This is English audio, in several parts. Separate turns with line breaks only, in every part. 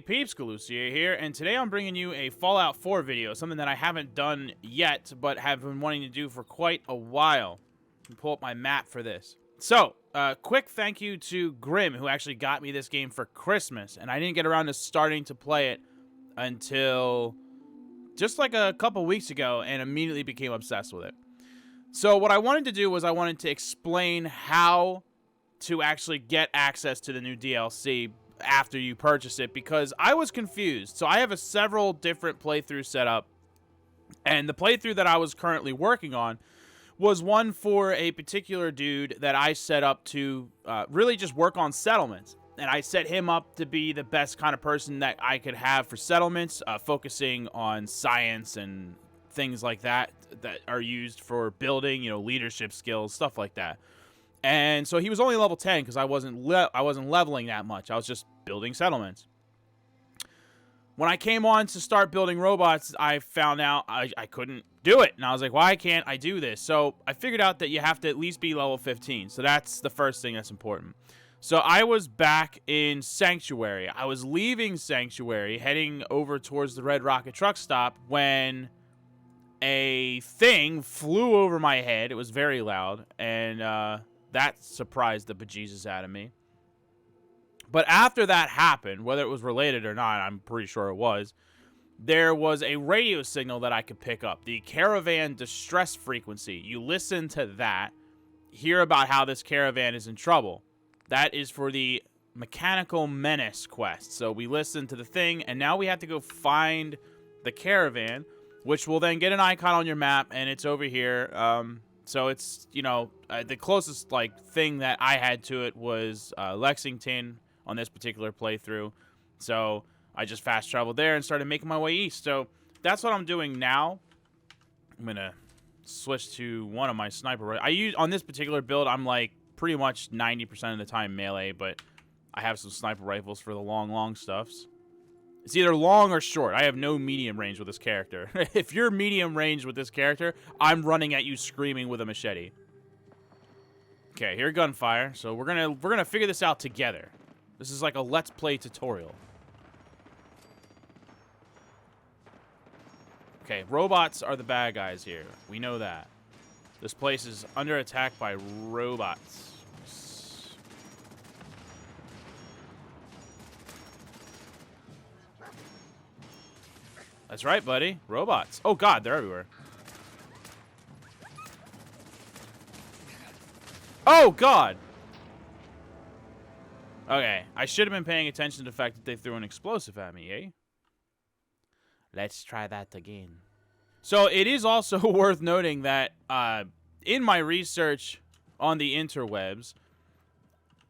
Peeps Galucia here, and today I'm bringing you a Fallout 4 video, something that I haven't done yet, but have been wanting to do for quite a while. Let me pull up my map for this. So, quick thank you to Grim, who actually got me this game for Christmas, and I didn't get around to starting to play it until just like a couple weeks ago, and immediately became obsessed with it. So what I wanted to do was I wanted to explain how to actually get access to the new DLC after you purchase it, because I was confused. So I have several different playthroughs set up, and the playthrough that I was currently working on was one for a particular dude that I set up to really just work on settlements. And I set him up to be the best kind of person that I could have for settlements, focusing on science and things like that that are used for building, you know, leadership skills, stuff like that. And so he was only level 10 because I wasn't leveling that much. I was just building settlements. When I came on to start building robots, I found out I couldn't do it. And I was like, why can't I do this? So I figured out that you have to at least be level 15. So that's the first thing that's important. So I was back in Sanctuary. I was leaving Sanctuary, heading over towards the Red Rocket truck stop, when a thing flew over my head. It was very loud, and that surprised the bejesus out of me. But after that happened, whether it was related or not, I'm pretty sure it was, there was a radio signal that I could pick up. The caravan distress frequency. You listen to that, hear about how this caravan is in trouble. That is for the Mechanical Menace quest. So we listened to the thing, and now we have to go find the caravan, which will then get an icon on your map, and it's over here. So it's, you know, the closest, like, thing that I had to it was Lexington on this particular playthrough. So I just fast traveled there and started making my way east. So that's what I'm doing now. I'm going to switch to one of my sniper. On this particular build, I'm, like, pretty much 90% of the time melee, but I have some sniper rifles for the long stuffs. It's either long or short. I have no medium range with this character. If you're medium range with this character, I'm running at you screaming with a machete. Okay, here gunfire. So we're gonna figure this out together. This is like a let's play tutorial. Okay, robots are the bad guys here. We know that. This place is under attack by robots. That's right, buddy. Robots. Oh, God, they're everywhere. Oh, God! Okay, I should have been paying attention to the fact that they threw an explosive at me, eh? Let's try that again. So it is also worth noting that in my research on the interwebs,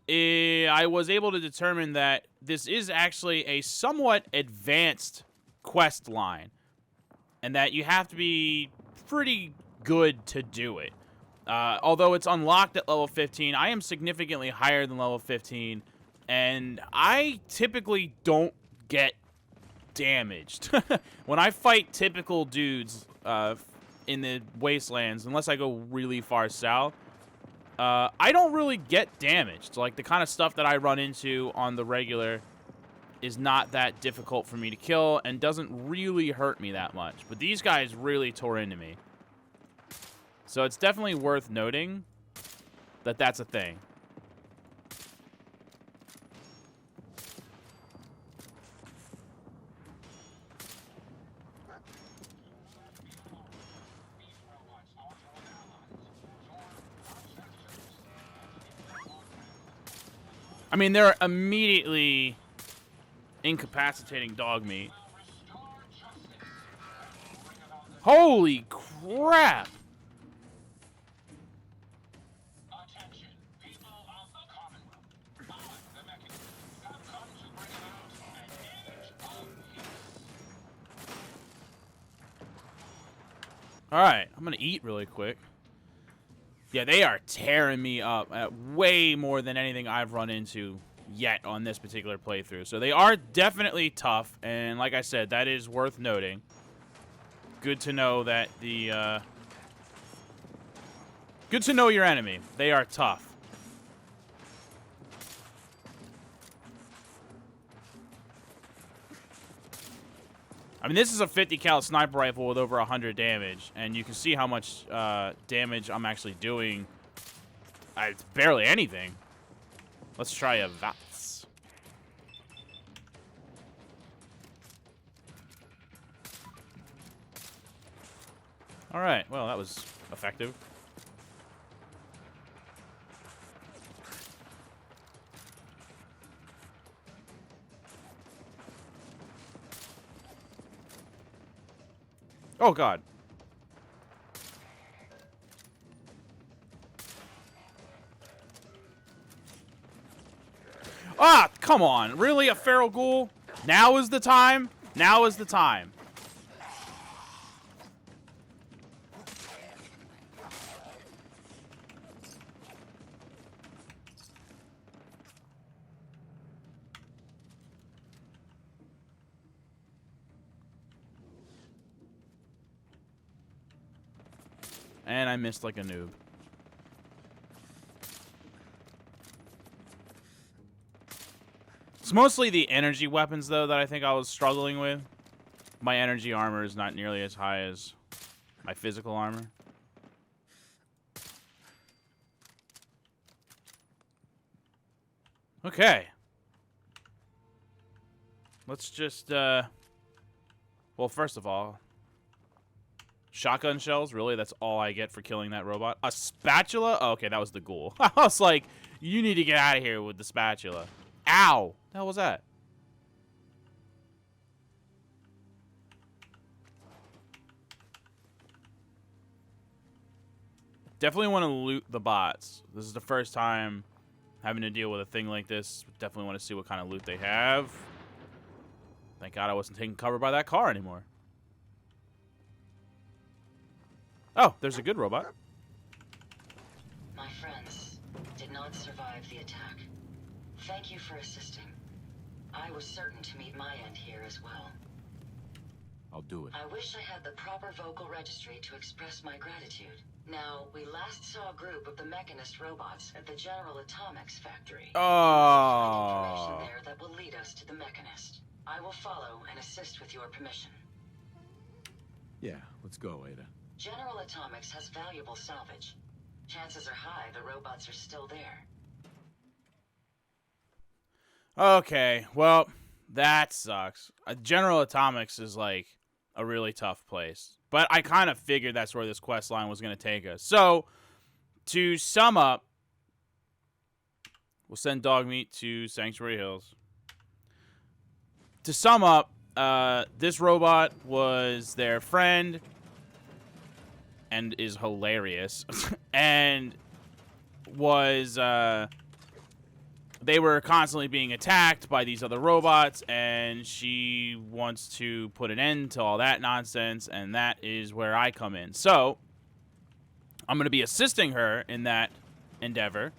I was able to determine that this is actually a somewhat advanced quest line, and that you have to be pretty good to do it. Although it's unlocked at level 15, I am significantly higher than level 15, and I typically don't get damaged. When I fight typical dudes in the wastelands, unless I go really far south, I don't really get damaged. Like, the kind of stuff that I run into on the regular is not that difficult for me to kill and doesn't really hurt me that much. But these guys really tore into me. So it's definitely worth noting that that's a thing. I mean, they're immediately incapacitating dog meat. Holy crap!
Attention, people of the commonwealth. I, the mechanic, have come to bring about an age of peace.
Alright, I'm gonna eat really quick. Yeah, they are tearing me up at way more than anything I've run into yet on this particular playthrough. So they are definitely tough, and like I said, that is worth noting. Good to know that good to know your enemy. They are tough. I mean, this is a 50 cal sniper rifle with over 100 damage, and you can see how much damage I'm actually doing. It's barely anything. Let's try a VATS. All right, well, that was effective. Oh, God. Ah, come on. Really? A feral ghoul? Now is the time? Now is the time. And I missed like a noob. It's mostly the energy weapons, though, that I think I was struggling with. My energy armor is not nearly as high as my physical armor. Okay. Let's just, well, first of all, shotgun shells? Really? That's all I get for killing that robot? A spatula? Oh, okay, that was the ghoul. I was like, you need to get out of here with the spatula. Ow! The hell was that? Definitely want to loot the bots. This is the first time having to deal with a thing like this. Definitely want to see what kind of loot they have. Thank God I wasn't taken cover by that car anymore. Oh, there's a good robot.
My friends did not survive the attack. Thank you for assisting. I was certain to meet my end here as well.
I'll do it.
I wish I had the proper vocal registry to express my gratitude. Now, we last saw a group of the mechanist robots at the General Atomics factory. Find information there that will lead us to the mechanist. I will follow and assist with your permission.
Yeah, let's go, Ada.
General Atomics has valuable salvage. Chances are high the robots are still there.
Okay, well, that sucks. General Atomics is like a really tough place. But I kind of figured that's where this quest line was going to take us. So, to sum up, we'll send Dogmeat to Sanctuary Hills. To sum up, this robot was their friend and is hilarious. And was, they were constantly being attacked by these other robots, and she wants to put an end to all that nonsense, and that is where I come in. So, I'm going to be assisting her in that endeavor,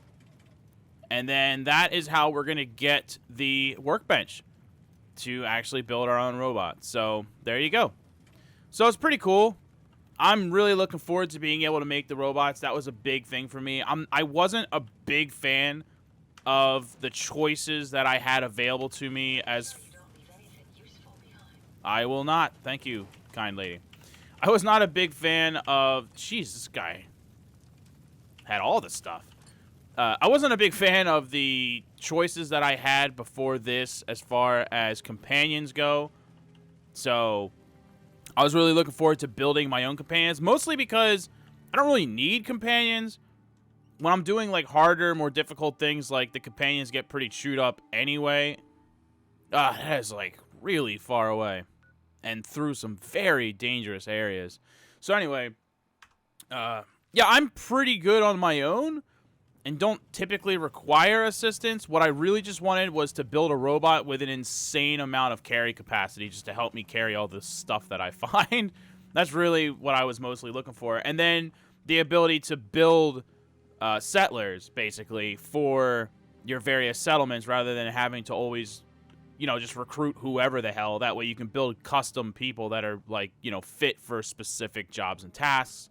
and then that is how we're going to get the workbench to actually build our own robot. So, there you go. So, it's pretty cool. I'm really looking forward to being able to make the robots. That was a big thing for me. I wasn't a big fan of the choices that I had available to me as... I will not. Thank you, kind lady. I was not a big fan of... Jeez, this guy had all the stuff. I wasn't a big fan of the choices that I had before this as far as companions go. So, I was really looking forward to building my own companions, mostly because I don't really need companions. When I'm doing, like, harder, more difficult things, like, the companions get pretty chewed up anyway. That is, like, really far away. And through some very dangerous areas. So, anyway, yeah, I'm pretty good on my own and don't typically require assistance. What I really just wanted was to build a robot with an insane amount of carry capacity just to help me carry all the stuff that I find. That's really what I was mostly looking for. And then the ability to build... settlers, basically, for your various settlements rather than having to always, you know, just recruit whoever the hell. That way you can build custom people that are, like, you know, fit for specific jobs and tasks.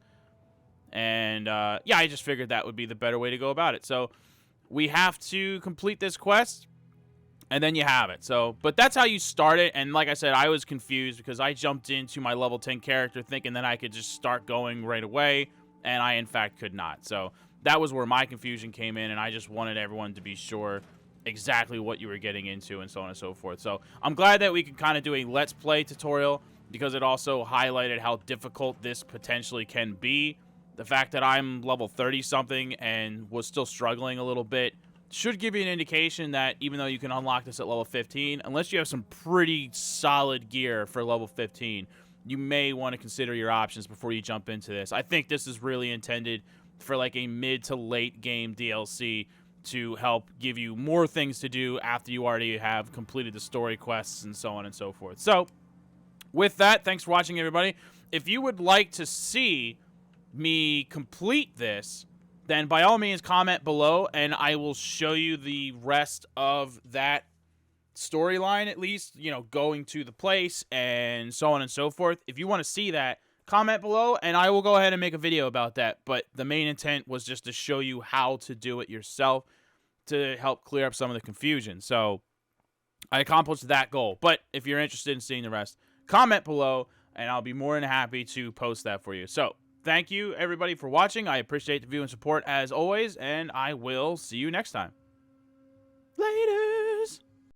And, yeah, I just figured that would be the better way to go about it. So we have to complete this quest. And then you have it. So, but that's how you start it. And like I said, I was confused because I jumped into my level 10 character thinking that I could just start going right away. And I, in fact, could not. So that was where my confusion came in. And I just wanted everyone to be sure exactly what you were getting into and so on and so forth. So I'm glad that we could kind of do a Let's Play tutorial because it also highlighted how difficult this potentially can be. The fact that I'm level 30-something and was still struggling a little bit should give you an indication that even though you can unlock this at level 15, unless you have some pretty solid gear for level 15, you may want to consider your options before you jump into this. I think this is really intended for like a mid to late game DLC to help give you more things to do after you already have completed the story quests and so on and so forth. So, with that, thanks for watching, everybody. If you would like to see me complete this, then by all means comment below and I will show you the rest of that storyline, at least, you know, going to the place and so on and so forth. If you want to see that, comment below and I will go ahead and make a video about that. But the main intent was just to show you how to do it yourself to help clear up some of the confusion. So I accomplished that goal. But if you're interested in seeing the rest, comment below and I'll be more than happy to post that for you. So thank you, everybody, for watching. I appreciate the view and support as always, and I will see you next time. Later!